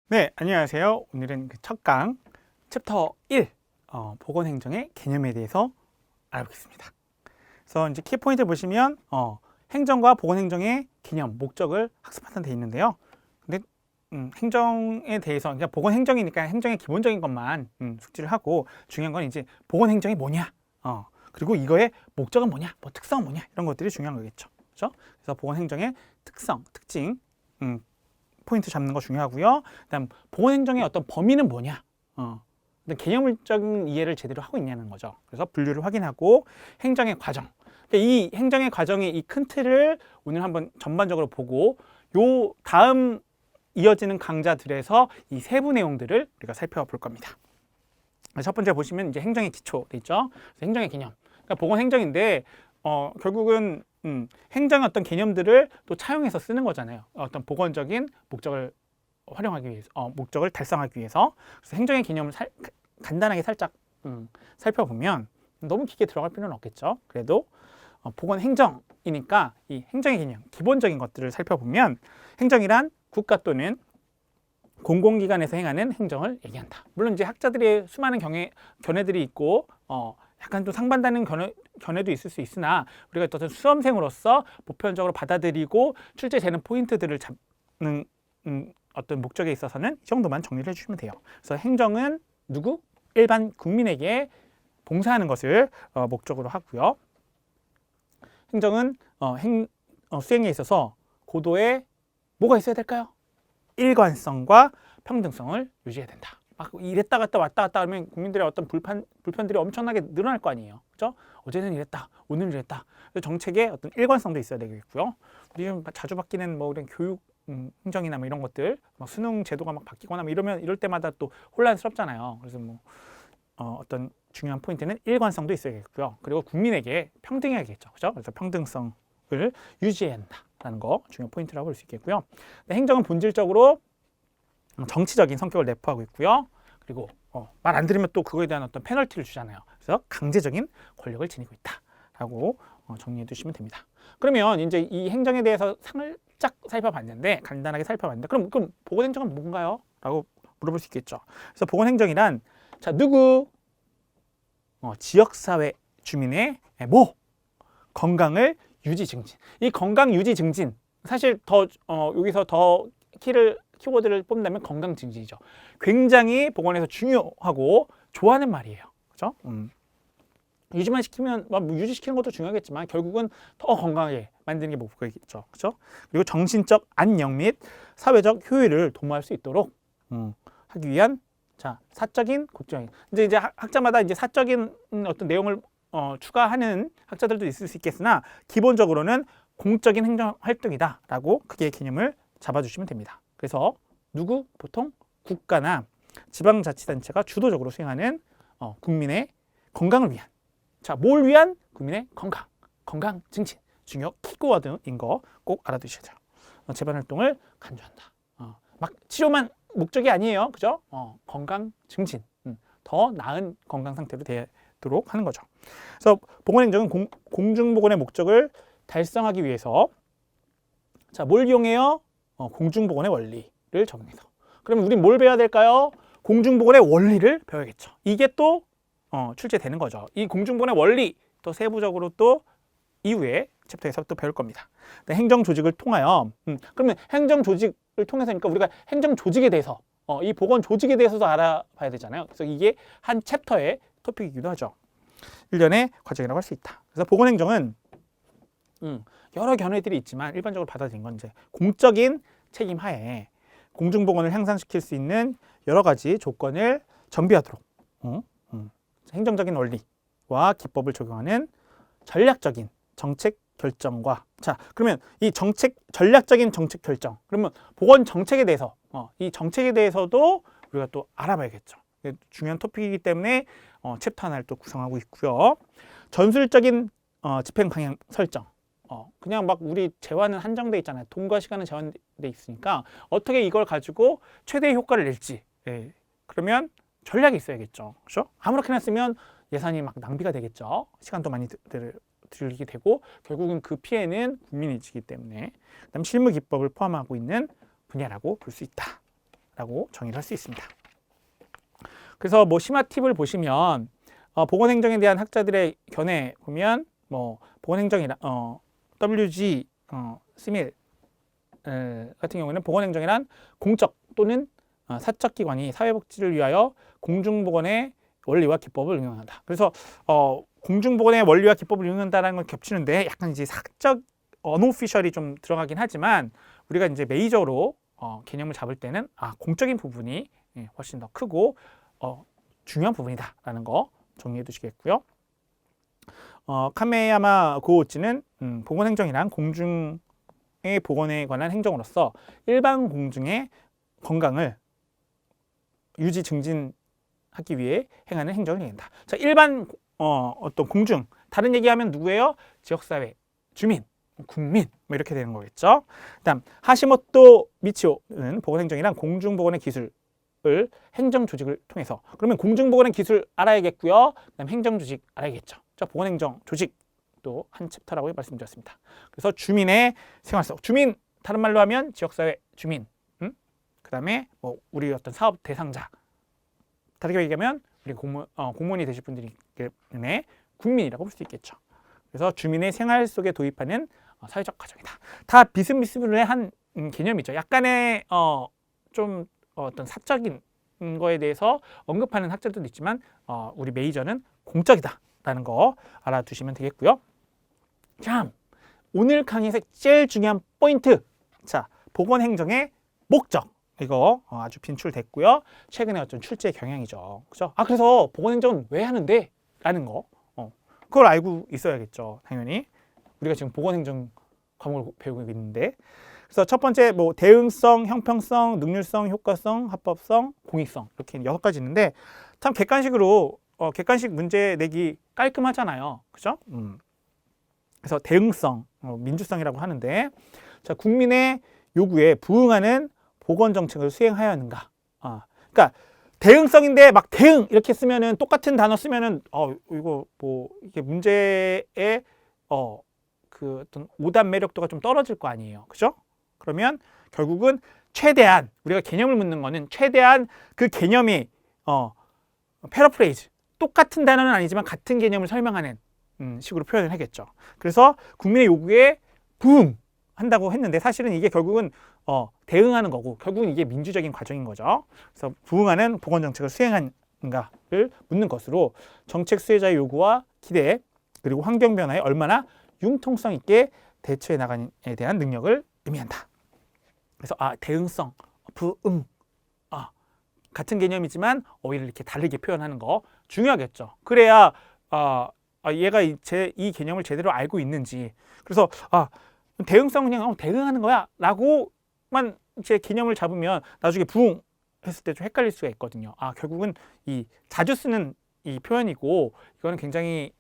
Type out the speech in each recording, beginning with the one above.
네, 안녕하세요. 오늘은 그 첫 강 챕터 1 보건행정의 개념에 대해서 알아보겠습니다. 그래서 이제 키포인트 보시면 행정과 보건행정의 개념, 목적을 학습하는 데 있는데요. 근데 행정에 대해서 그러니까 보건행정이니까 행정의 기본적인 것만 숙지를 하고 중요한 건 이제 보건행정이 뭐냐, 그리고 이거의 목적은 뭐냐, 뭐 특성은 뭐냐 이런 것들이 중요한 거겠죠. 그렇죠? 그래서 보건행정의 특성, 특징 포인트 잡는 거 중요하고요. 그다음 보건행정의 어떤 범위는 뭐냐, 개념적인 이해를 제대로 하고 있냐는 거죠. 그래서 분류를 확인하고 행정의 과정. 이 행정의 과정의 이 큰 틀을 오늘 한번 전반적으로 보고 요 다음 이어지는 강좌들에서 이 세부 내용들을 우리가 살펴볼 겁니다. 첫 번째 보시면 이제 행정의 기초 돼 있죠. 행정의 개념. 그러니까 보건행정인데 결국은 행정의 어떤 개념들을 또 차용해서 쓰는 거잖아요. 어떤 보건적인 목적을 활용하기 위해서, 목적을 달성하기 위해서. 그래서 행정의 개념을 간단하게 살짝 살펴보면 너무 깊게 들어갈 필요는 없겠죠. 그래도 보건행정이니까 이 행정의 개념, 기본적인 것들을 살펴보면 행정이란 국가 또는 공공기관에서 행하는 행정을 얘기한다. 물론 이제 학자들의 수많은 견해들이 있고 약간 좀 상반되는 견해도 있을 수 있으나 우리가 어떤 수험생으로서 보편적으로 받아들이고 출제되는 포인트들을 잡는 어떤 목적에 있어서는 이 정도만 정리를 해주시면 돼요. 그래서 행정은 누구? 일반 국민에게 봉사하는 것을 목적으로 하고요. 행정은 수행에 있어서 고도의 뭐가 있어야 될까요? 일관성과 평등성을 유지해야 된다. 막 이랬다 갔다 왔다 갔다 하면 국민들의 어떤 불편들이 엄청나게 늘어날 거 아니에요. 그렇죠? 어제는 이랬다, 오늘은 이랬다. 정책의 어떤 일관성도 있어야 되겠고요. 지금 자주 바뀌는 뭐 이런 교육 행정이나 뭐 이런 것들, 막 수능 제도가 막 바뀌거나 뭐 이럴 때마다 또 혼란스럽잖아요. 그래서 뭐 어떤 중요한 포인트는 일관성도 있어야겠고요. 그리고 국민에게 평등해야겠죠. 그렇죠? 그래서 평등성을 유지해야 한다라는 거 중요한 포인트라고 볼 수 있겠고요. 행정은 본질적으로 정치적인 성격을 내포하고 있고요. 그리고 말 안 들으면 또 그거에 대한 어떤 페널티를 주잖아요. 그래서 강제적인 권력을 지니고 있다라고 정리해 두시면 됩니다. 그러면 이제 이 행정에 대해서 살짝 살펴봤는데, 간단하게 살펴봤는데, 그럼 보건행정은 뭔가요? 라고 물어볼 수 있겠죠. 그래서 보건행정이란 자, 누구? 지역사회 주민의 건강을 유지 증진. 이 건강 유지 증진, 사실 더 여기서 더 키워드를 뽑는다면 건강 증진이죠. 굉장히 보건에서 중요하고 좋아하는 말이에요. 그렇죠? 유지만 시키면 유지시키는 것도 중요하겠지만 결국은 더 건강하게 만드는 게 목표겠죠. 그렇죠? 그리고 정신적 안녕 및 사회적 효율을 도모할 수 있도록 하기 위한 사적인 공적인, 이제 학자마다 이제 사적인 어떤 내용을 추가하는 학자들도 있을 수 있겠으나 기본적으로는 공적인 행정 활동이다라고 크게 개념을 잡아주시면 됩니다. 그래서 누구? 보통 국가나 지방자치단체가 주도적으로 수행하는 국민의 건강을 위한, 뭘 위한? 국민의 건강 증진, 중요 키워드인 거 꼭 알아두셔야죠. 재반 활동을 간주한다. 막 치료만 목적이 아니에요. 그죠? 건강 증진, 더 나은 건강 상태로 되도록 하는 거죠. 그래서 보건행정은 공중보건의 목적을 달성하기 위해서 뭘 이용해요? 공중보건의 원리를 적용해서. 그러면 우린 뭘 배워야 될까요? 공중보건의 원리를 배워야겠죠. 이게 또 출제되는 거죠. 이 공중보건의 원리 또 세부적으로 또 이후에 챕터에서 또 배울 겁니다. 행정 조직을 통하여 그러면 행정 조직을 통해서니까 우리가 행정 조직에 대해서 이 보건 조직에 대해서도 알아봐야 되잖아요. 그래서 이게 한 챕터의 토픽이기도 하죠. 일련의 과정이라고 할 수 있다. 그래서 보건행정은 여러 견해들이 있지만 일반적으로 받아들인 건 이제 공적인 책임 하에 공중보건을 향상시킬 수 있는 여러 가지 조건을 정비하도록 행정적인 원리와 기법을 적용하는 전략적인 정책 결정과 그러면 이 전략적인 정책 결정, 그러면 보건 정책에 대해서 이 정책에 대해서도 우리가 또 알아봐야겠죠. 중요한 토픽이기 때문에 챕터 하나를 또 구성하고 있고요. 전술적인 집행 방향 설정. 그냥 막 우리 재화는 한정돼 있잖아요. 돈과 시간은 제한돼 있으니까 어떻게 이걸 가지고 최대의 효과를 낼지. 그러면 전략이 있어야겠죠. 그렇죠? 아무렇게나 쓰면 예산이 막 낭비가 되겠죠. 시간도 많이 들리게 되고 결국은 그 피해는 국민이 지기 때문에. 그다음 실무 기법을 포함하고 있는 분야라고 볼 수 있다. 라고 정의를 할 수 있습니다. 그래서 뭐 심화 팁을 보시면 보건행정에 대한 학자들의 견해 보면 뭐 보건행정이란 WG 스밀 같은 경우에는 보건행정이란 공적 또는 사적 기관이 사회복지를 위하여 공중보건의 원리와 기법을 응용한다. 그래서 공중보건의 원리와 기법을 응용한다는 건 겹치는데 약간 이제 사적 언오피셜이 좀 들어가긴 하지만 우리가 이제 메이저로 개념을 잡을 때는 공적인 부분이 훨씬 더 크고 중요한 부분이다라는 거 정리해 두시겠고요. 카메야마 고우치는 보건행정이란 공중의 보건에 관한 행정으로서 일반 공중의 건강을 유지 증진하기 위해 행하는 행정을 얘기한다. 자, 일반 어떤 공중, 다른 얘기하면 누구예요? 지역사회, 주민, 국민 뭐 이렇게 되는 거겠죠. 그다음 하시모토 미치오는 보건행정이란 공중보건의 기술을 행정 조직을 통해서, 그러면 공중보건의 기술 알아야겠고요. 그다음 행정 조직 알아야겠죠. 자, 보건행정 조직도 한 챕터라고 말씀드렸습니다. 그래서 주민의 생활 속, 주민 다른 말로 하면 지역사회 주민, 그다음에 뭐 우리 어떤 사업 대상자, 다르게 얘기하면 우리 공무원이 되실 분들이 때문에 국민이라고 볼 수 있겠죠. 그래서 주민의 생활 속에 도입하는 사회적 과정이다. 다 비스무리한 개념이죠. 약간의 좀 어떤 사적인 거에 대해서 언급하는 학자들도 있지만 우리 메이저는 공적이다라는 거 알아두시면 되겠고요. 자, 오늘 강의에서 제일 중요한 포인트. 자, 보건행정의 목적. 이거 아주 빈출됐고요. 최근에 어떤 출제 경향이죠. 그죠? 그래서 보건행정은 왜 하는데? 라는 거. 그걸 알고 있어야겠죠. 당연히. 우리가 지금 보건행정 과목을 배우고 있는데. 그래서 첫 번째 뭐 대응성, 형평성, 능률성, 효과성, 합법성, 공익성 이렇게 6가지 있는데 참 객관식으로 객관식 문제 내기 깔끔하잖아요. 그죠? 그래서 대응성, 민주성이라고 하는데 자, 국민의 요구에 부응하는 보건 정책을 수행하여야 하는가. 그러니까 대응성인데 막 대응 이렇게 쓰면은 똑같은 단어 쓰면은 이거 뭐 이게 문제의 그 어떤 오답 매력도가 좀 떨어질 거 아니에요. 그죠? 그러면 결국은 최대한 우리가 개념을 묻는 거는 최대한 그 개념이 패러프레이즈 똑같은 단어는 아니지만 같은 개념을 설명하는 식으로 표현을 하겠죠. 그래서 국민의 요구에 부응한다고 했는데 사실은 이게 결국은 대응하는 거고 결국은 이게 민주적인 과정인 거죠. 그래서 부응하는 보건 정책을 수행하는가를 묻는 것으로 정책 수혜자의 요구와 기대 그리고 환경 변화에 얼마나 융통성 있게 대처해 나가는에 대한 능력을 의미한다. 그래서 대응성, 부응 같은 개념이지만 어휘를 이렇게 다르게 표현하는 거 중요하겠죠. 그래야 얘가 이 개념을 제대로 알고 있는지. 그래서 대응성 그냥 대응하는 거야 라고만 제 개념을 잡으면 나중에 부응했을 때 좀 헷갈릴 수가 있거든요. 결국은 이 자주 쓰는 이 표현이고 이거는 굉장히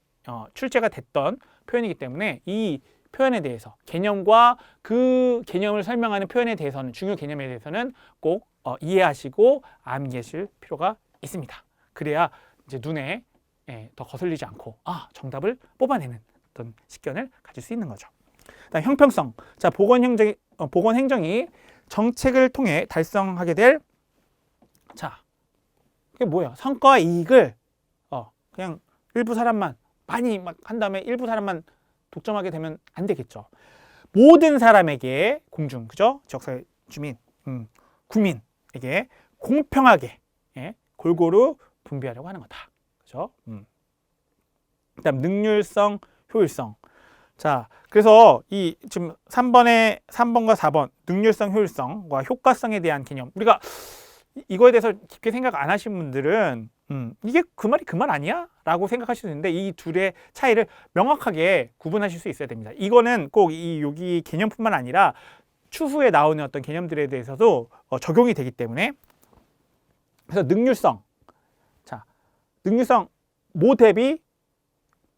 출제가 됐던 표현이기 때문에 이 표현에 대해서 개념과 그 개념을 설명하는 표현에 대해서는 중요 개념에 대해서는 꼭 이해하시고 암기하실 필요가 있습니다. 그래야 이제 눈에 더 거슬리지 않고 정답을 뽑아내는 어떤 식견을 가질 수 있는 거죠. 그다음 형평성. 자, 보건행정이 정책을 통해 달성하게 될 그게 뭐야? 성과와 이익을 그냥 일부 사람만 많이 막 한 다음에 일부 사람만 독점하게 되면 안 되겠죠. 모든 사람에게 공중, 그죠? 지역사회 주민, 국민에게 공평하게 골고루 분배하려고 하는 거다. 그죠? 그다음 능률성, 효율성. 자, 그래서 이 지금 3번과 4번 능률성, 효율성과 효과성에 대한 개념. 우리가 이거에 대해서 깊게 생각 안 하신 분들은 이게 그 말이 그 말 아니야? 라고 생각하실 수 있는데 이 둘의 차이를 명확하게 구분하실 수 있어야 됩니다. 이거는 꼭 여기 개념뿐만 아니라 추후에 나오는 어떤 개념들에 대해서도 적용이 되기 때문에. 그래서 능률성. 자, 능률성 뭐 대비?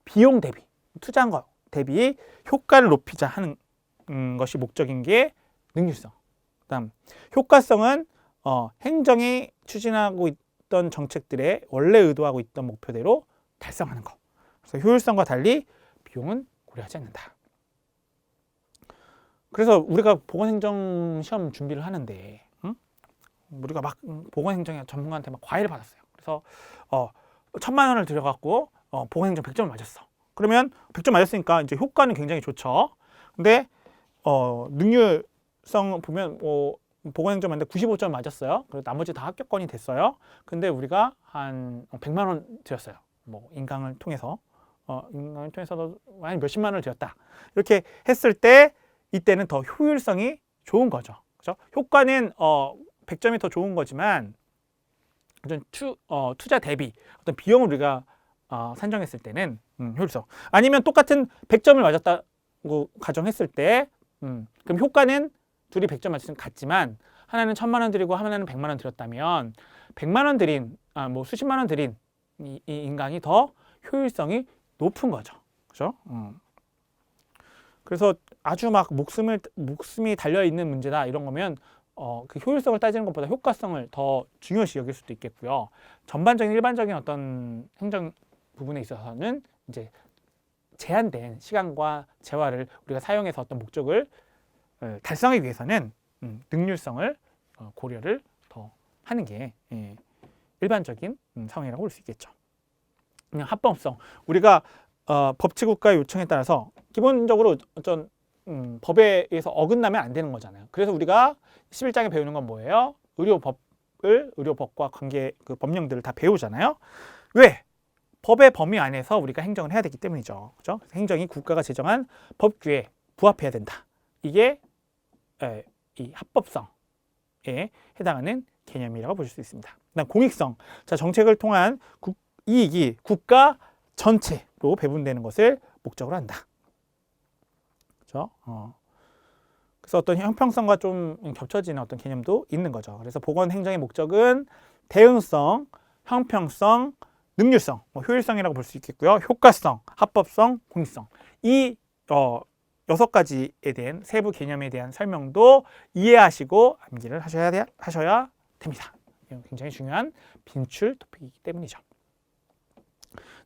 비용 대비. 투자한 거 대비 효과를 높이자 하는 것이 목적인 게 능률성. 그다음 효과성은 행정이 추진하고 있던 정책들의 원래 의도하고 있던 목표대로 달성하는 거. 그래서 효율성과 달리 비용은 고려하지 않는다. 그래서 우리가 보건행정 시험 준비를 하는데 우리가 막 보건행정 전문가한테 막 과외를 받았어요. 그래서 1,000만 원을 들여갖고 보건행정 100점을 맞았어. 그러면 100점 맞았으니까 이제 효과는 굉장히 좋죠. 근데 능률성 보면 보건행정 맞는데 95점 맞았어요. 그리고 나머지 다 합격권이 됐어요. 근데 우리가 한 100만 원 들였어요. 뭐 인강을 통해서도 한 몇십만 원을 들였다. 이렇게 했을 때 이때는 더 효율성이 좋은 거죠. 그죠? 효과는 100점이 더 좋은 거지만 어떤 투자 대비 어떤 비용을 우리가 산정했을 때는 효율성. 아니면 똑같은 100점을 맞았다고 가정했을 때 그럼 효과는 둘이 100점 맞으면 같지만 하나는 1,000만 원 드리고 하나는 100만 원 드렸다면 100만 원 드린 뭐 수십만 원 드린 이 인강이 더 효율성이 높은 거죠. 그죠? 그래서 아주 막 목숨이 달려 있는 문제다 이런 거면 그 효율성을 따지는 것보다 효과성을 더 중요시 여길 수도 있겠고요. 전반적인 일반적인 어떤 행정 부분에 있어서는 이제 제한된 시간과 재화를 우리가 사용해서 어떤 목적을 달성하기 위해서는 능률성을 고려를 더 하는 게 일반적인 상황이라고 볼 수 있겠죠. 그냥 합법성. 우리가 법치국가의 요청에 따라서 기본적으로 어떤 법에 의해서 어긋나면 안 되는 거잖아요. 그래서 우리가 11장에 배우는 건 뭐예요? 의료법과 관계 그 법령들을 다 배우잖아요. 왜? 법의 범위 안에서 우리가 행정을 해야 되기 때문이죠. 그죠? 행정이 국가가 제정한 법규에 부합해야 된다. 이게 이 합법성에 해당하는 개념이라고 보실 수 있습니다. 그다음 공익성. 자, 정책을 통한 이익이 국가 전체로 배분되는 것을 목적으로 한다. 그렇죠? 그래서 어떤 형평성과 좀 겹쳐지는 어떤 개념도 있는 거죠. 그래서 보건 행정의 목적은 대응성, 형평성, 능률성, 효율성이라고 볼 수 있겠고요. 효과성, 합법성, 공익성. 이 6가지에 대한 세부 개념에 대한 설명도 이해하시고 암기를 하셔야 됩니다. 이건 굉장히 중요한 빈출 토픽이기 때문이죠.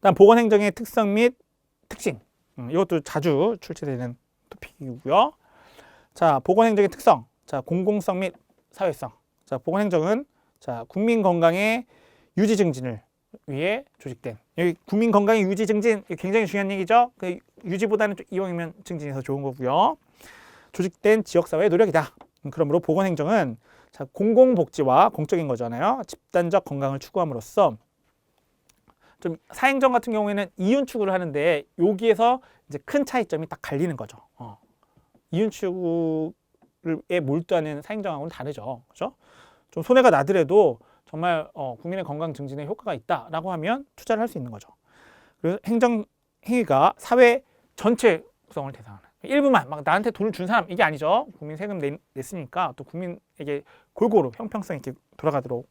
다음 보건행정의 특성 및 특징. 이것도 자주 출제되는 토픽이고요. 자, 보건행정의 특성. 자, 공공성 및 사회성. 자, 보건행정은 국민 건강의 유지 증진을 위해 조직된. 여기 국민 건강의 유지 증진 굉장히 중요한 얘기죠. 그 유지보다는 이왕이면 증진이 더 좋은 거고요. 조직된 지역사회의 노력이다. 그러므로 보건행정은 공공복지와 공적인 거잖아요. 집단적 건강을 추구함으로써 좀 사행정 같은 경우에는 이윤 추구를 하는데 여기에서 이제 큰 차이점이 딱 갈리는 거죠. 이윤 추구에 몰두하는 사행정하고는 다르죠. 그렇죠? 좀 손해가 나더라도 정말 국민의 건강 증진에 효과가 있다라고 하면 투자를 할 수 있는 거죠. 그래서 행정 행위가 사회 전체 구성을 대상하는 일부만 막 나한테 돈을 준 사람 이게 아니죠. 국민 세금 냈으니까 또 국민에게 골고루 형평성 있게 돌아가도록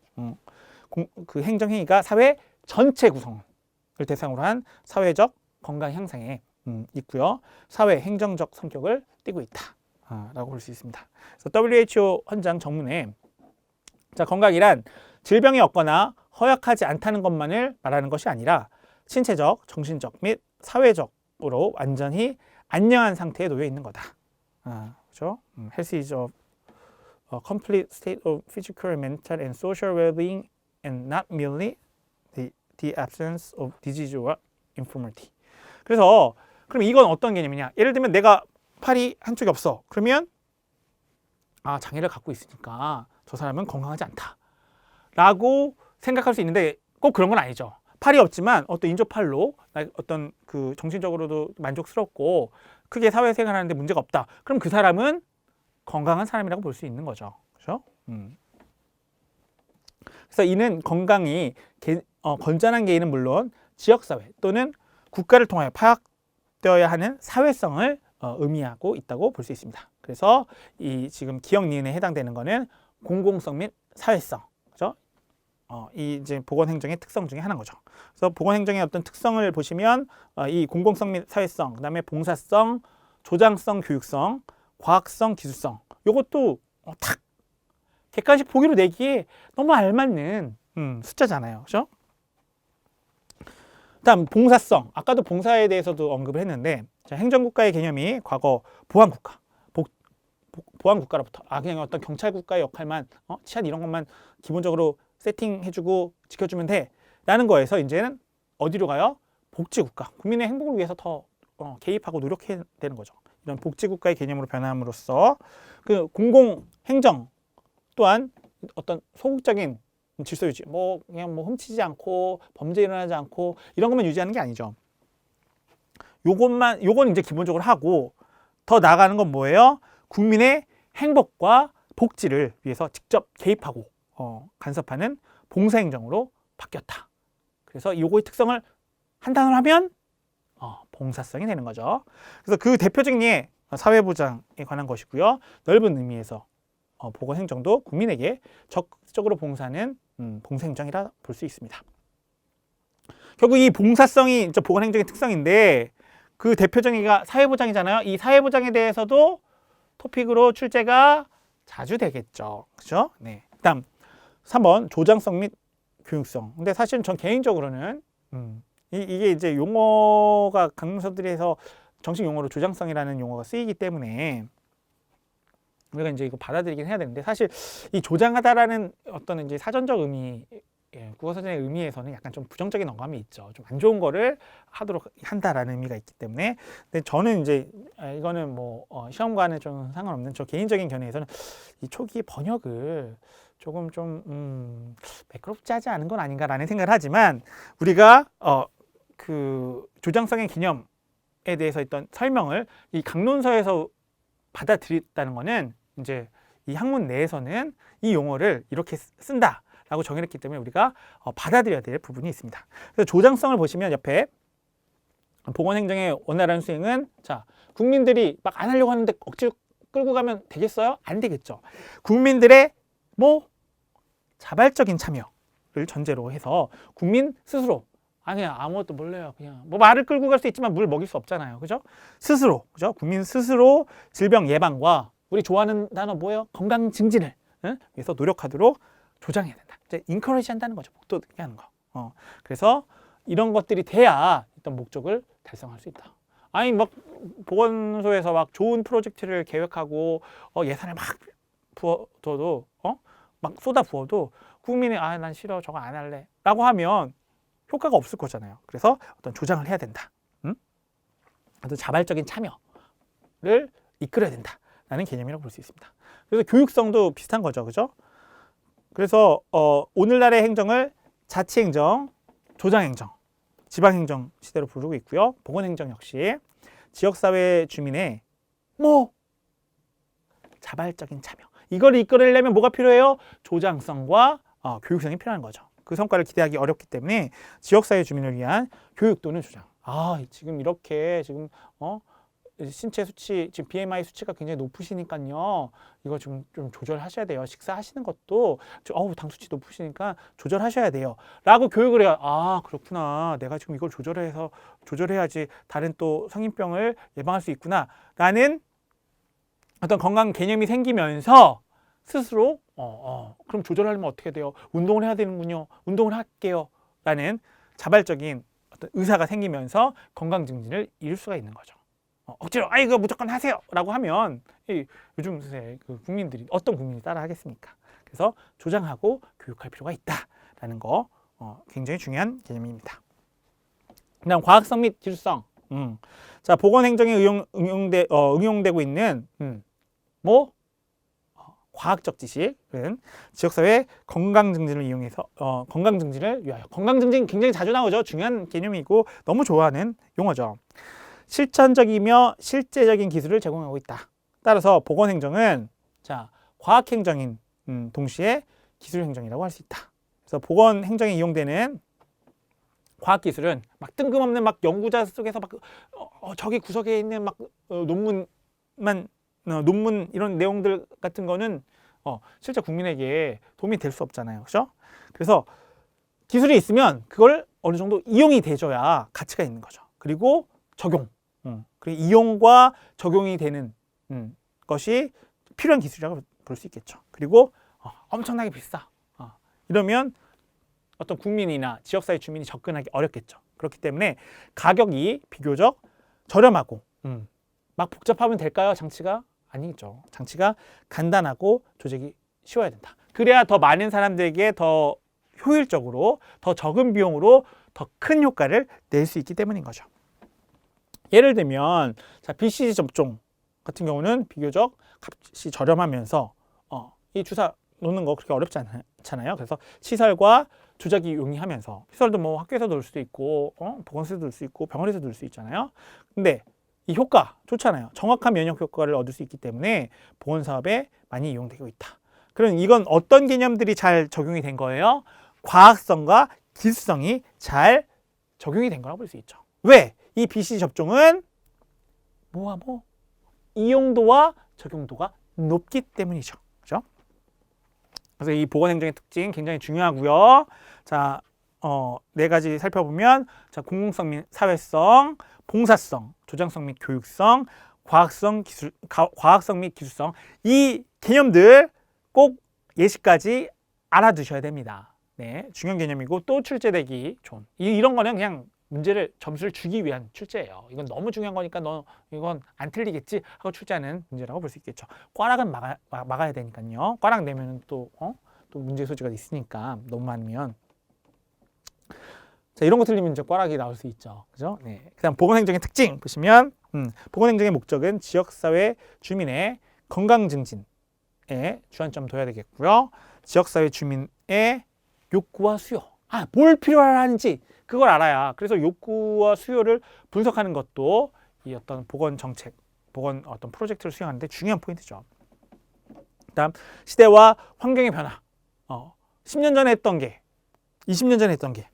그 행정 행위가 사회 전체 구성을 대상으로 한 사회적 건강 향상에 있고요. 사회 행정적 성격을 띠고 있다라고 볼 수 있습니다. 그래서 WHO 헌장 정문에 건강이란 질병이 없거나 허약하지 않다는 것만을 말하는 것이 아니라 신체적, 정신적 및 사회적으로 완전히 안녕한 상태에 놓여 있는 거다. 그렇죠? Health is a complete state of physical, mental, and social well-being, and not merely the absence of disease or infirmity. 그래서 그럼 이건 어떤 개념이냐? 예를 들면 내가 팔이 한쪽이 없어. 그러면 장애를 갖고 있으니까 저 사람은 건강하지 않다. 라고 생각할 수 있는데 꼭 그런 건 아니죠. 팔이 없지만 어떤 인조팔로 어떤 그 정신적으로도 만족스럽고 크게 사회생활하는데 문제가 없다. 그럼 그 사람은 건강한 사람이라고 볼 수 있는 거죠. 그렇죠? 그래서 이는 건강이 건전한 개인은 물론 지역사회 또는 국가를 통하여 파악되어야 하는 사회성을 의미하고 있다고 볼 수 있습니다. 그래서 이 지금 기억 니은에 해당되는 거는 공공성 및 사회성. 그렇죠? 이 이제 보건행정의 특성 중에 하나인 거죠. 그래서 보건행정의 어떤 특성을 보시면 이 공공성 및 사회성, 그다음에 봉사성, 조장성, 교육성, 과학성, 기술성. 이것도 탁 객관식 보기로 내기에 너무 알맞는 숫자잖아요. 그렇죠? 다음 봉사성. 아까도 봉사에 대해서도 언급을 했는데 행정국가의 개념이 과거 보안국가, 보안 국가로부터 그냥 어떤 경찰 국가의 역할만 치안 이런 것만 기본적으로 세팅해주고 지켜주면 돼라는 거에서 이제는 어디로 가요? 복지국가, 국민의 행복을 위해서 더 개입하고 노력해야 되는 거죠. 이런 복지국가의 개념으로 변함으로써 그 공공행정 또한 어떤 소극적인 질서 유지, 그냥 훔치지 않고 범죄 일어나지 않고 이런 것만 유지하는 게 아니죠. 요건 이제 기본적으로 하고 더 나아가는 건 뭐예요? 국민의 행복과 복지를 위해서 직접 개입하고 간섭하는 봉사행정으로 바뀌었다. 그래서 요거의 특성을 한 단어로 하면 봉사성이 되는 거죠. 그래서 그 대표적인 예 사회보장에 관한 것이고요. 넓은 의미에서 보건행정도 국민에게 적극적으로 봉사하는 봉사행정이라 볼 수 있습니다. 결국 이 봉사성이 보건행정의 특성인데 그 대표적인 게 사회보장이잖아요. 이 사회보장에 대해서도 토픽으로 출제가 자주 되겠죠. 그렇죠? 네. 그다음 3번 조장성 및 교육성. 근데 사실은 전 개인적으로는 이게 이제 용어가 강문서들에서 정식 용어로 조장성이라는 용어가 쓰이기 때문에 우리가 이제 이거 받아들이긴 해야 되는데 사실 이 조장하다라는 어떤 이제 사전적 의미, 국어사전의 의미에서는 약간 좀 부정적인 어감이 있죠. 좀 안 좋은 거를 하도록 한다라는 의미가 있기 때문에. 근데 저는 이제 이거는 시험과는 좀 상관없는 저 개인적인 견해에서는 이 초기 번역을 조금 좀 매끄럽지 하지 않은 건 아닌가라는 생각을 하지만 우리가 그 조장성의 개념에 대해서 있던 설명을 이 강론서에서 받아들였다는 거는 이제 이 학문 내에서는 이 용어를 이렇게 쓴다라고 정의했기 때문에 우리가 받아들여야 될 부분이 있습니다. 그래서 조장성을 보시면 옆에 보건행정의 원활한 수행은 자 국민들이 막 안 하려고 하는데 억지로 끌고 가면 되겠어요? 안 되겠죠. 국민들의 자발적인 참여를 전제로 해서 국민 스스로 그냥 아무것도 몰라요. 그냥 말을 끌고 갈 수 있지만 물 먹일 수 없잖아요. 그죠? 스스로, 그죠? 국민 스스로 질병 예방과 우리 좋아하는 단어 뭐예요? 건강 증진을 위해서 노력하도록 조장해야 된다. 이제 인커리지 한다는 거죠. 목도하게 하는 거. 그래서 이런 것들이 돼야 어떤 목적을 달성할 수 있다. 아니 보건소에서 막 좋은 프로젝트를 계획하고 예산을 막 부어둬도 막 쏟아 부어도 국민이 난 싫어 저거 안 할래 라고 하면 효과가 없을 거잖아요. 그래서 어떤 조장을 해야 된다. 어떤 자발적인 참여를 이끌어야 된다라는 개념이라고 볼 수 있습니다. 그래서 교육성도 비슷한 거죠. 그죠? 그래서 오늘날의 행정을 자치행정, 조장행정, 지방행정 시대로 부르고 있고요. 보건행정 역시 지역사회 주민의 자발적인 참여. 이걸 이끌으려면 뭐가 필요해요? 조장성과 교육성이 필요한 거죠. 그 성과를 기대하기 어렵기 때문에 지역사회 주민을 위한 교육 또는 조장. 지금 이렇게 지금 신체 수치, 지금 BMI 수치가 굉장히 높으시니까요. 이거 좀 조절하셔야 돼요. 식사하시는 것도 당 수치 높으시니까 조절하셔야 돼요. 라고 교육을 해요. 그렇구나. 내가 지금 이걸 조절해야지 다른 또 성인병을 예방할 수 있구나. 라는 어떤 건강 개념이 생기면서 스스로 그럼 조절하려면 어떻게 돼요? 운동을 해야 되는군요. 운동을 할게요. 라는 자발적인 어떤 의사가 생기면서 건강 증진을 이룰 수가 있는 거죠. 억지로 이거 무조건 하세요 라고 하면 요즘 그 국민들이 어떤 국민이 따라 하겠습니까? 그래서 조장하고 교육할 필요가 있다라는 거 굉장히 중요한 개념입니다. 그다음 과학성 및 기술성. 자 보건행정에 응용되고 있는 과학적 지식은 지역사회 건강 증진을 이용해서 건강 증진을 위하여. 건강 증진 굉장히 자주 나오죠. 중요한 개념이고 너무 좋아하는 용어죠. 실천적이며 실제적인 기술을 제공하고 있다. 따라서 보건행정은 과학행정인 동시에 기술행정이라고 할 수 있다. 그래서 보건행정에 이용되는 과학기술은 막 뜬금없는 막 연구자 속에서 막 저기 구석에 있는 막 논문 이런 내용들 같은 거는 실제 국민에게 도움이 될 수 없잖아요. 그렇죠? 그래서 기술이 있으면 그걸 어느 정도 이용이 돼줘야 가치가 있는 거죠. 그리고 적용. 그리고 이용과 적용이 되는 것이 필요한 기술이라고 볼 수 있겠죠. 그리고 엄청나게 비싸. 이러면 어떤 국민이나 지역사회 주민이 접근하기 어렵겠죠. 그렇기 때문에 가격이 비교적 저렴하고 막 복잡하면 될까요? 장치가? 아니죠. 장치가 간단하고 조직이 쉬워야 된다. 그래야 더 많은 사람들에게 더 효율적으로, 더 적은 비용으로 더 큰 효과를 낼 수 있기 때문인 거죠. 예를 들면 자, BCG 접종 같은 경우는 비교적 값이 저렴하면서 이 주사 놓는 거 그렇게 어렵지 않잖아요. 그래서 시설과 조작이 용이하면서 시설도 뭐 학교에서 놓을 수도 있고 보건소에서 놓을 수 있고 병원에서 놓을 수 있잖아요. 근데 이 효과 좋잖아요. 정확한 면역 효과를 얻을 수 있기 때문에 보건 사업에 많이 이용되고 있다. 그럼 이건 어떤 개념들이 잘 적용이 된 거예요? 과학성과 기술성이 잘 적용이 된 거라고 볼 수 있죠. 왜? 이 BCG 접종은 이용도와 적용도가 높기 때문이죠. 그죠? 그래서 이 보건행정의 특징 굉장히 중요하고요. 자, 네 가지 살펴보면 자, 공공성 및 사회성, 봉사성, 조장성 및 교육성, 과학성 및 기술성 이 개념들 꼭 예시까지 알아두셔야 됩니다. 네, 중요한 개념이고 또 출제되기 좋은 이런 거는 그냥 문제를 점수를 주기 위한 출제예요. 이건 너무 중요한 거니까 너 이건 안 틀리겠지 하고 출제하는 문제라고 볼 수 있겠죠. 꽈락은 막아야 되니까요. 꽈락 내면 또 문제 소지가 있으니까 너무 많으면 자, 이런 거 틀리면 이제 꽈락이 나올 수 있죠. 그죠? 네. 그다음 보건행정의 특징 보시면 보건행정의 목적은 지역사회 주민의 건강 증진에 주안점 둬야 되겠고요. 지역사회 주민의 욕구와 수요. 뭘 필요하는지 그걸 알아야. 그래서 욕구와 수요를 분석하는 것도 이 어떤 보건 정책, 보건 어떤 프로젝트를 수행하는데 중요한 포인트죠. 그다음 시대와 환경의 변화. 10년 전에 했던 게 20년 전에 했던 게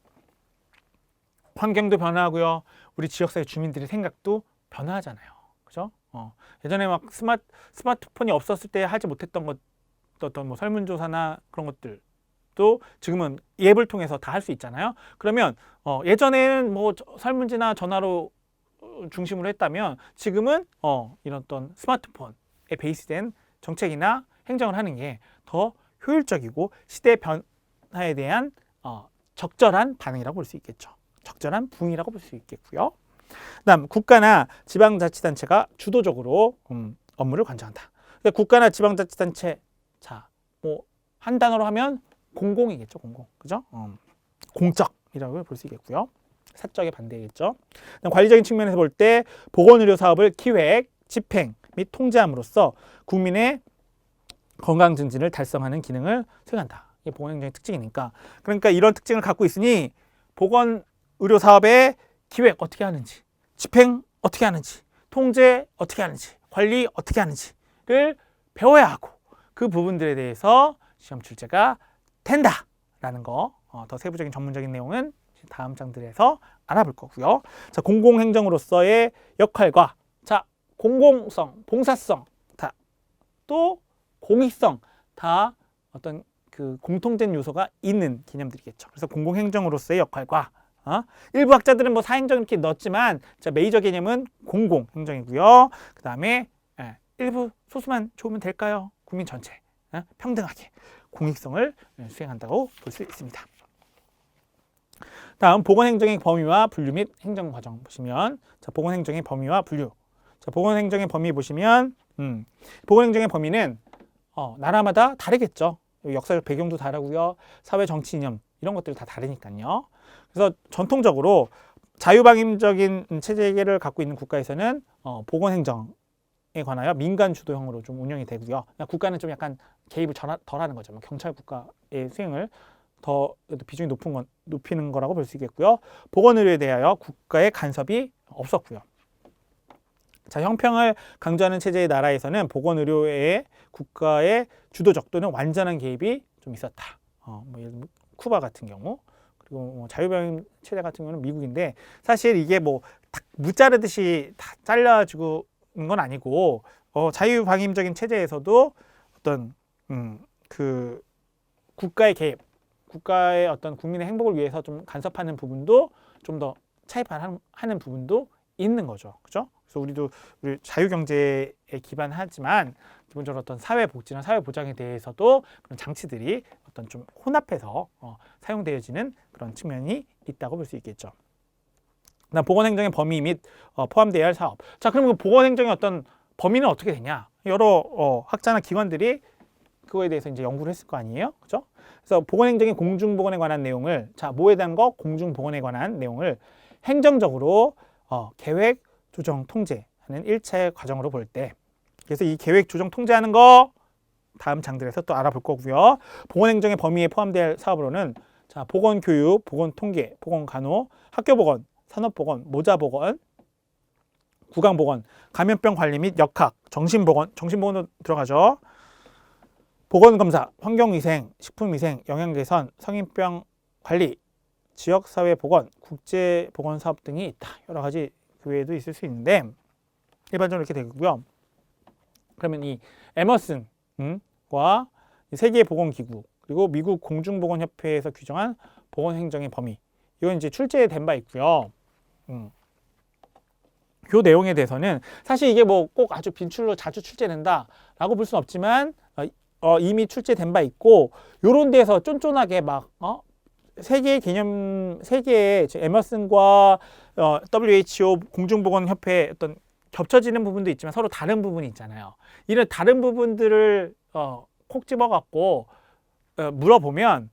환경도 변화하고요. 우리 지역사회 주민들의 생각도 변화하잖아요. 그죠? 예전에 막 스마트폰이 없었을 때 하지 못했던 것, 어떤 뭐 설문조사나 그런 것들도 지금은 앱을 통해서 다 할 수 있잖아요. 그러면 예전에는 뭐 설문지나 전화로 중심으로 했다면 지금은 이런 어떤 스마트폰에 베이스된 정책이나 행정을 하는 게 더 효율적이고 시대 변화에 대한 적절한 반응이라고 볼 수 있겠죠. 적절한 부응이라고 볼 수 있겠고요. 그다음 국가나 지방자치단체가 주도적으로 업무를 관장한다. 그러니까 국가나 지방자치단체 자, 뭐 한 단어로 하면 공공이겠죠. 공공. 그죠? 공적이라고 볼 수 있겠고요. 사적의 반대겠죠. 관리적인 측면에서 볼 때 보건의료 사업을 기획, 집행 및 통제함으로써 국민의 건강 증진을 달성하는 기능을 수행한다. 이게 보건행정의 특징이니까. 그러니까 이런 특징을 갖고 있으니 보건의료 사업의 기획 어떻게 하는지, 집행 어떻게 하는지, 통제 어떻게 하는지, 관리 어떻게 하는지를 배워야 하고 그 부분들에 대해서 시험 출제가 된다라는 거. 더 세부적인 전문적인 내용은 다음 장들에서 알아볼 거고요. 자, 공공행정으로서의 역할과 자, 공공성, 봉사성, 또 공익성 다 어떤 그 공통된 요소가 있는 개념들이겠죠. 그래서 공공행정으로서의 역할과 일부 학자들은 뭐 사행정 이렇게 넣었지만 자, 메이저 개념은 공공행정이고요. 그 다음에 일부 소수만 좋으면 될까요? 국민 전체 평등하게 공익성을 수행한다고 볼 수 있습니다. 다음 보건행정의 범위와 분류 및 행정과정 보시면 자, 보건행정의 범위와 분류. 자, 보건행정의 범위 보시면 보건행정의 범위는 나라마다 다르겠죠. 역사적 배경도 다르고요. 사회 정치 이념 이런 것들이 다 다르니까요. 그래서 전통적으로 자유방임적인 체제를 갖고 있는 국가에서는 보건행정에 관하여 민간 주도형으로 좀 운영이 되고요. 국가는 좀 약간 개입을 덜하는 거죠. 경찰 국가의 수행을 더 비중이 높이는 거라고 볼 수 있겠고요. 보건의료에 대하여 국가의 간섭이 없었고요. 자, 형평을 강조하는 체제의 나라에서는 보건의료에 국가의 주도적 또는 완전한 개입이 좀 있었다. 뭐 예를 들면 쿠바 같은 경우, 그리고 뭐 자유방임 체제 같은 경우는 미국인데 사실 이게 뭐 딱 무자르듯이 다 잘라주는 건 아니고 자유방임적인 체제에서도 어떤 그 국가의 개입, 국가의 어떤 국민의 행복을 위해서 좀 간섭하는 부분도 좀 더 차입하는 부분도 있는 거죠. 그죠? 그래서 우리 자유경제에 기반하지만 기본적으로 어떤 사회복지나 사회보장에 대해서도 그런 장치들이 어떤 좀 혼합해서 사용되어지는 그런 측면이 있다고 볼 수 있겠죠. 그다음 보건행정의 범위 및 포함되어야 할 사업. 자, 그럼 그 보건행정의 어떤 범위는 어떻게 되냐? 여러 학자나 기관들이 그거에 대해서 이제 연구를 했을 거 아니에요, 그죠? 그래서 보건행정의 공중보건에 관한 내용을 뭐에 대한 거 공중보건에 관한 내용을 행정적으로 계획, 조정, 통제하는 1차의 과정으로 볼 때, 그래서 이 계획, 조정, 통제하는 거 다음 장들에서 또 알아볼 거고요. 보건행정의 범위에 포함될 사업으로는 보건교육, 보건통계, 보건간호, 학교보건, 산업보건, 모자보건, 구강보건, 감염병 관리 및 역학, 정신보건, 정신보건도 들어가죠. 보건검사, 환경위생, 식품위생, 영양개선, 성인병 관리, 지역사회보건, 국제보건사업 등이 있다. 여러 가지 그 외에도 있을 수 있는데 일반적으로 이렇게 되고요. 그러면 이 에머슨과 세계보건기구 그리고 미국 공중보건협회에서 규정한 보건행정의 범위, 이건 이제 출제된 바 있고요. 그 내용에 대해서는 사실 이게 뭐 꼭 아주 빈출로 자주 출제된다라고 볼 수는 없지만 이미 출제된 바 있고, 요런 데서 쫀쫀하게 막 세계의 개념, 세계의 에머슨과 WHO 공중보건협회 어떤 겹쳐지는 부분도 있지만 서로 다른 부분이 있잖아요. 이런 다른 부분들을 콕 집어갖고 물어보면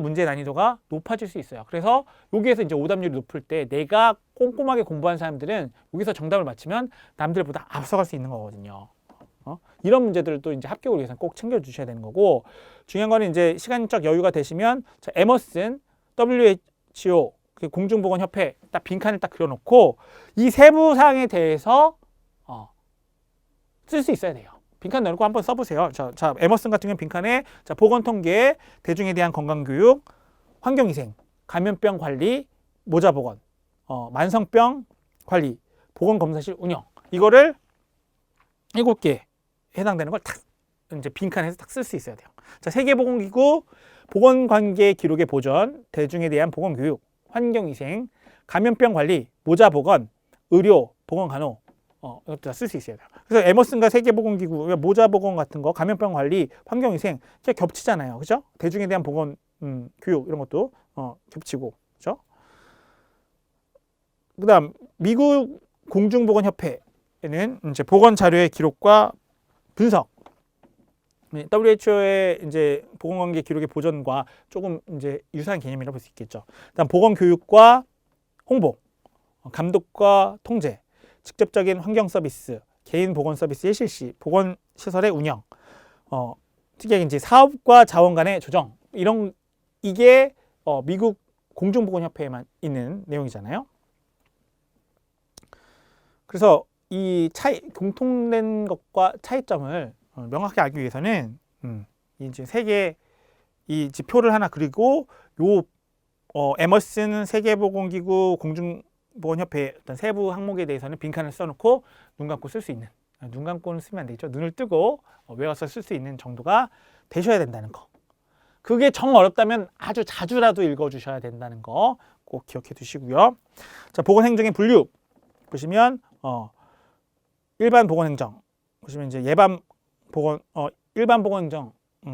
문제 난이도가 높아질 수 있어요. 그래서 여기에서 이제 오답률이 높을 때 내가 꼼꼼하게 공부한 사람들은 여기서 정답을 맞히면 남들보다 앞서갈 수 있는 거거든요. 이런 문제들도 이제 합격을 위해서는 꼭 챙겨주셔야 되는 거고, 중요한 거는 이제 시간적 여유가 되시면 에머슨, WHO, 공중보건협회 딱 빈칸을 딱 그려놓고 이 세부 사항에 대해서 쓸 수 있어야 돼요. 빈칸 넣고 한번 써보세요. 자, 에머슨 같은 경우는 빈칸에 보건통계, 대중에 대한 건강교육, 환경위생, 감염병 관리, 모자보건, 만성병 관리, 보건검사실 운영, 이거를 7개 해당되는 걸 딱 이제 빈칸에서 딱 쓸 수 있어야 돼요. 자, 세계보건기구 보건관계 기록의 보전, 대중에 대한 보건교육, 환경위생, 감염병 관리, 모자보건, 의료, 보건간호, 이것도 다 쓸 수 있어야 돼요. 그래서 에머슨과 세계보건기구, 모자보건 같은 거, 감염병 관리, 환경위생 이게 겹치잖아요, 그죠? 대중에 대한 보건 교육 이런 것도 겹치고, 그죠? 그다음 미국 공중보건협회는 이제 보건 자료의 기록과 분석, WHO의 이제 보건관계 기록의 보존과 조금 이제 유사한 개념이라고 볼 수 있겠죠. 그다음 보건교육과 홍보, 감독과 통제, 직접적인 환경 서비스, 개인 보건 서비스의 실시, 보건 시설의 운영, 특히 이제 사업과 자원 간의 조정, 이게 미국 공중보건협회에만 있는 내용이잖아요. 그래서 이 공통된 것과 차이점을 명확히 알기 위해서는 이제 세계 이 지표를 하나 그리고 에머슨 세계보건기구 공중보건협회 어떤 세부 항목에 대해서는 빈칸을 써놓고 눈 감고 쓸 수 있는, 눈 감고는 쓰면 안 되죠. 눈을 뜨고 외워서 쓸 수 있는 정도가 되셔야 된다는 거. 그게 정 어렵다면 아주 자주라도 읽어주셔야 된다는 거 꼭 기억해 두시고요. 자, 보건행정의 분류 보시면 일반 보건행정 보시면 이제 일반 보건행정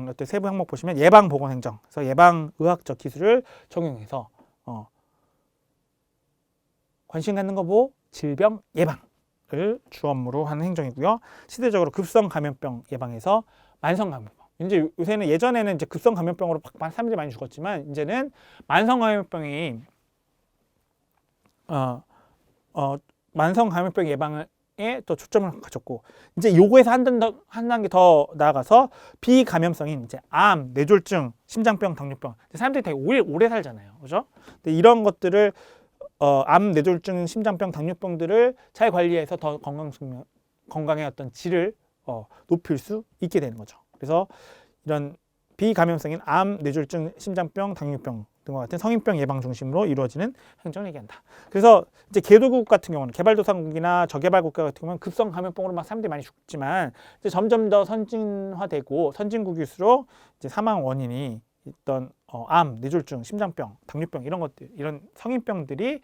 어떤 세부 항목 보시면 예방 보건행정, 그래서 예방 의학적 기술을 적용해서 관심 갖는 거 보고 질병 예방을 주 업무로 하는 행정이고요. 시대적으로 급성 감염병 예방에서 만성 감염병. 이제 요새는 예전에는 이제 급성 감염병으로 사람들이 많이 죽었지만 이제는 만성 감염병이 만성 감염병 예방에 또 초점을 가졌고, 이제 요거에서 한 단계 더 나아가서 비감염성인 이제 암, 뇌졸중, 심장병, 당뇨병. 사람들이 되게 오래 살잖아요, 그죠? 근데 이런 것들을 암, 뇌졸중, 심장병, 당뇨병들을 잘 관리해서 더 건강의 어떤 질을 높일 수 있게 되는 거죠. 그래서 이런 비감염성인 암, 뇌졸중, 심장병, 당뇨병 등과 같은 성인병 예방 중심으로 이루어지는 행정을 얘기한다. 그래서 이제 개도국 같은 경우는 개발도상국이나 저개발 국가 같은 경우는 급성 감염병으로 막 사람들이 많이 죽지만 이제 점점 더 선진화되고 선진국일수록 이제 사망 원인이 있던 암, 뇌졸중, 심장병, 당뇨병 이런 것들, 이런 성인병들이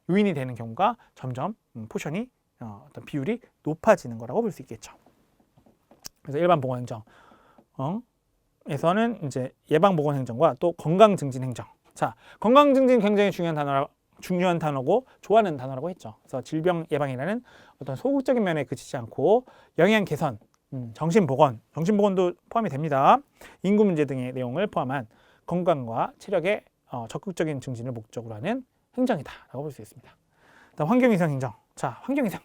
요인이 되는 경우가 점점 포션이 어떤 비율이 높아지는 거라고 볼 수 있겠죠. 그래서 일반 보건행정 에서는 이제 예방보건행정과 또 건강증진행정. 자, 건강증진 굉장히 중요한 중요한 단어고 좋아하는 단어라고 했죠. 그래서 질병 예방이라는 어떤 소극적인 면에 그치지 않고 영양 개선, 정신보건도 포함이 됩니다. 인구 문제 등의 내용을 포함한 건강과 체력의 적극적인 증진을 목적으로 하는 행정이다라고 볼 수 있습니다. 다음 환경위생 행정. 자, 환경위생에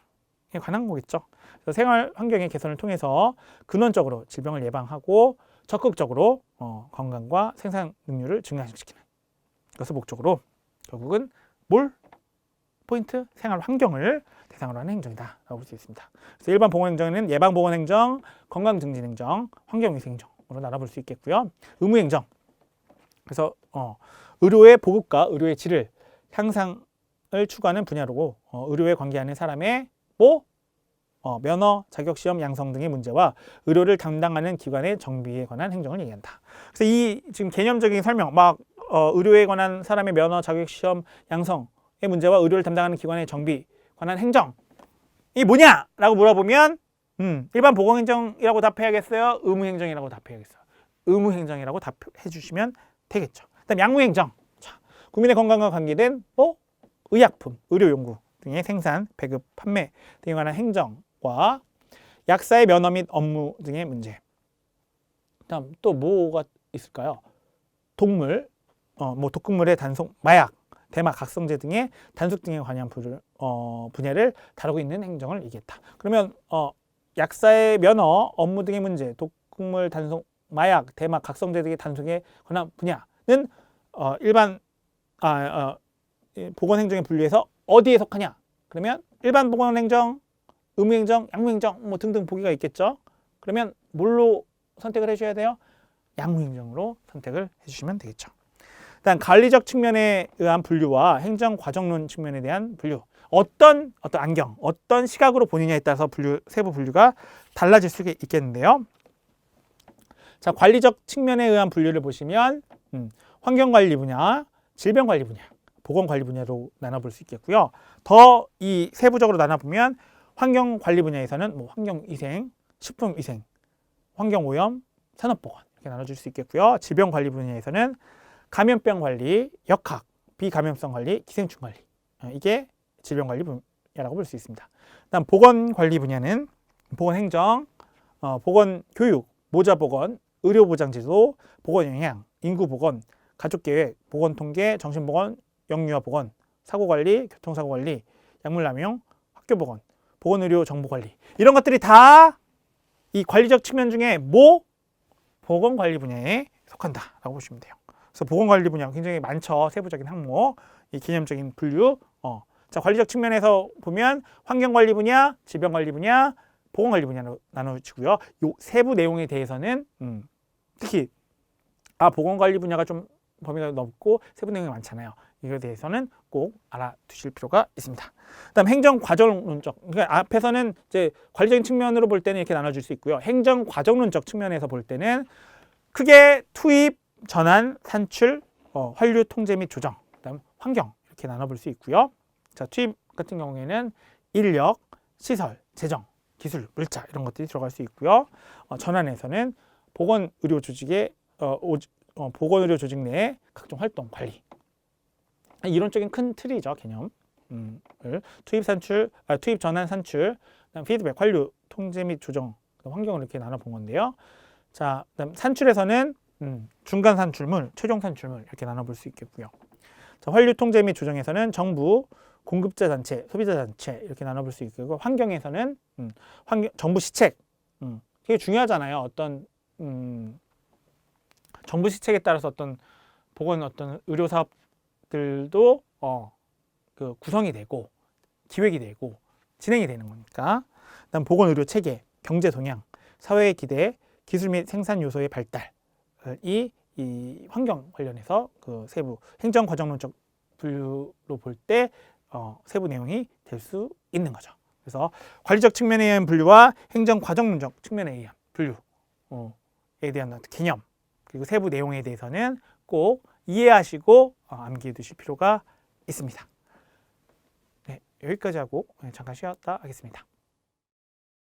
관한 거겠죠. 그래서 생활 환경의 개선을 통해서 근원적으로 질병을 예방하고 적극적으로 건강과 생산 능률을 증강시키는 것을 목적으로 결국은 포인트 생활 환경을 대상으로 하는 행정이다라고 볼 수 있습니다. 그래서 일반 보건행정은 예방보건행정, 건강증진행정, 환경위생행정으로 나눠볼 수 있겠고요. 의무행정. 그래서 의료의 보급과 의료의 질을 향상을 추구하는 분야로 의료에 관계하는 사람의 면허, 자격시험 양성 등의 문제와 의료를 담당하는 기관의 정비에 관한 행정을 얘기한다. 그래서 이 지금 개념적인 설명, 의료에 관한 사람의 면허, 자격시험 양성의 문제와 의료를 담당하는 기관의 정비 관한 행정이 뭐냐라고 물어보면 일반 보건행정이라고 답해야겠어요? 의무행정이라고 답해야겠어요? 의무행정이라고 답해 주시면 되겠죠. 그다음 양무행정. 자, 국민의 건강과 관계된 의약품, 의료용구 등의 생산, 배급, 판매 등에 관한 행정과 약사의 면허 및 업무 등의 문제. 그다음 또 뭐가 있을까요? 동물, 독극물의 단속, 마약, 대마, 각성제 등의 단속 등에 관한 분야를 다루고 있는 행정을 얘기했다. 그러면 약사의 면허, 업무 등의 문제, 독극물 단속, 마약, 대마, 각성제 등의 단속에 관한 분야는 일반 보건행정에 분류해서 어디에 속하냐? 그러면 일반 보건행정, 의무행정, 양무행정 등등 보기가 있겠죠. 그러면 뭘로 선택을 해줘야 돼요? 양무행정으로 선택을 해주시면 되겠죠. 일단 관리적 측면에 의한 분류와 행정과정론 측면에 대한 분류. 어떤 안경, 어떤 시각으로 보느냐에 따라서 세부 분류가 달라질 수 있겠는데요. 자, 관리적 측면에 의한 분류를 보시면 환경관리 분야, 질병관리 분야, 보건관리 분야로 나눠볼 수 있겠고요. 더 이 세부적으로 나눠보면 환경관리 분야에서는 환경위생, 식품위생, 환경오염, 산업보건 이렇게 나눠줄 수 있겠고요. 질병관리 분야에서는 감염병 관리, 역학, 비감염성 관리, 기생충 관리 이게 질병관리 분야라고 볼 수 있습니다. 그다음 보건관리 분야는 보건행정, 보건교육, 모자보건, 의료보장제도, 보건영양, 인구보건, 가족계획, 보건통계, 정신보건, 영유아보건, 사고관리, 교통사고관리, 약물남용, 학교보건, 보건의료 정보관리 이런 것들이 다 이 관리적 측면 중에 보건관리 분야에 속한다라고 보시면 돼요. 그래서 보건관리 분야 굉장히 많죠. 세부적인 항목, 이 개념적인 분류. 자, 관리적 측면에서 보면 환경관리 분야, 질병관리 분야, 보건관리 분야로 나눠지고요. 요 세부 내용에 대해서는 특히 보건관리 분야가 좀 범위가 넓고 세부 내용이 많잖아요. 이거에 대해서는 꼭 알아두실 필요가 있습니다. 그다음 행정과정론적. 그러니까 앞에서는 이제 관리적인 측면으로 볼 때는 이렇게 나눠질 수 있고요. 행정과정론적 측면에서 볼 때는 크게 투입, 전환, 산출, 환류 통제 및 조정, 그다음 환경 이렇게 나눠볼 수 있고요. 자, 투입 같은 경우에는 인력, 시설, 재정, 기술, 물자 이런 것들이 들어갈 수 있고요. 전환에서는 보건의료 조직의 보건의료 조직 내의 각종 활동 관리. 이론적인 큰 틀이죠, 개념. 투입 전환 산출, 그다음 피드백 환류 통제 및 조정, 환경을 이렇게 나눠 본 건데요. 자, 그다음 산출에서는 중간 산출물, 최종 산출물 이렇게 나눠 볼 수 있겠고요. 자, 환류 통제 및 조정에서는 정부, 공급자 단체, 소비자 단체 이렇게 나눠 볼 수 있고, 환경에서는 정부 시책, 되게 중요하잖아요. 어떤 정부 시책에 따라서 어떤 의료 사업들도 구성이 되고 기획이 되고 진행이 되는 거니까. 그다음 보건 의료 체계, 경제 동향, 사회의 기대, 기술 및 생산 요소의 발달 이 환경 관련해서 그 세부 행정과정론적 분류로 볼 때 세부 내용이 될 수 있는 거죠. 그래서 관리적 측면에 의한 분류와 행정과정론적 측면에 의한 분류에 대한 개념 그리고 세부 내용에 대해서는 꼭 이해하시고 암기해 두실 필요가 있습니다. 네, 여기까지 하고 잠깐 쉬었다 하겠습니다.